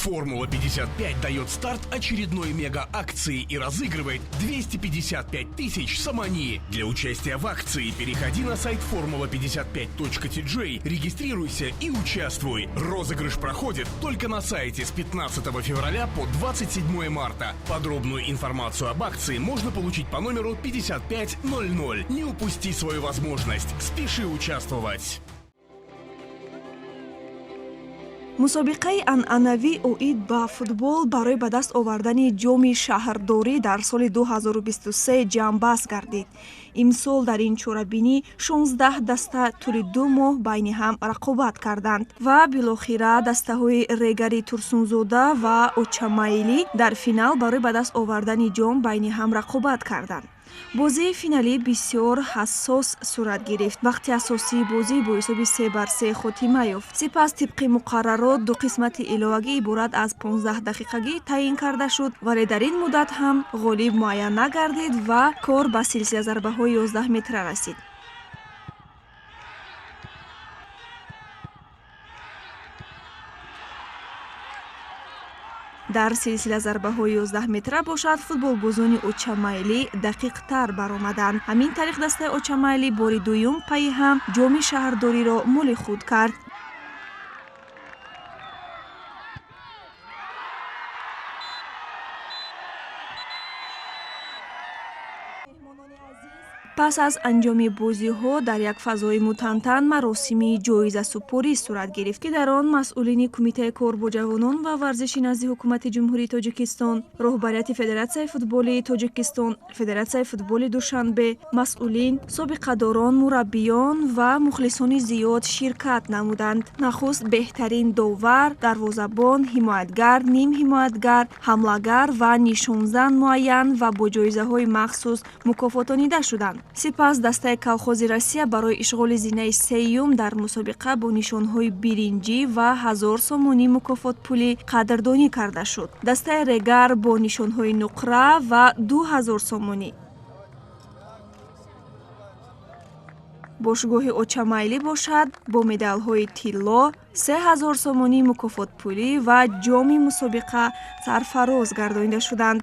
Формула-55 дает старт очередной мега-акции и разыгрывает 255 тысяч самани. Для участия в акции переходи на сайт formula55.tj, регистрируйся и участвуй. Розыгрыш проходит только на сайте с 15 февраля по 27 марта. Подробную информацию об акции можно получить по номеру 5500. Не упусти свою возможность. Спеши участвовать. мусобиқаи анъанавӣ оид ба футбол барои ба даст овардани ҷоми шаҳрдорӣ дар соли 2023 ҷамъбаст гардид. имсол дар ин чорабинӣ 16 даста тӯли 2 моҳ байни ҳам рақобат карданд ва билохира дастаҳои Регари Турсунзода ва Очамаилӣ дар финал барои ба даст овардани ҷом байни ҳам рақобат карданд. бозии финалӣ бисёр ҳассос сурат гирифт. вақти асосии бозӣ бо ҳисоби 3-3 хотима ёфт. сипас тибқи муқаррарот ду қисмати иловагӣ иборат аз 15 дақиқагӣ таъин карда шуд, вале дар ин муддат ҳам ғолиб муайян нагардид ва кор ба силсила зарбаҳои 11 метра расид. дар силсила зарбаҳои 11 метра бошад футболбозони Очамаилӣ дақиқтар баромаданд. ҳамин тариқ дастаи Очамаилӣ бори дуюм пайи ҳам ҷоми шаҳрдориро моли худ кард. пас аз анҷоми бозиҳо дар як фазои мутантан маросими ҷоизасупорӣ сурат гирифт, ки дар он масъулини кумитаи кор бо ҷавонон ва варзиши назди ҳукумати ҷумҳурии Тоҷикистон, роҳбарияти Федератсияи футболи Тоҷикистон, Федератсияи футболи Душанбе, масъулин, собиқадорон, мураббиён ва мухлисони зиёд ширкат намуданд. нахуст беҳтарин довар, дарвозабон, ҳимоятгар, нимҳимоятгар, ҳамлагар ва нишонзан муайян ва бо ҷоизаҳои махсус мукофотонида шуданд. сипас дастаи Калхози Россия барои ишғоли зинаи сеюм дар мусобиқа бо нишонҳои биринҷӣ ва 1000 сомонӣ мукофотпулӣ қадрдонӣ карда шуд. дастаи Регар бо нишонҳои нуқра ва 2000 сомонӣ. бошгоҳи Очамаилӣ бошад бо медалҳои тилло, 3000 сомонӣ мукофотпулӣ ва ҷоми мусобиқа сарфароз гардонида шуданд.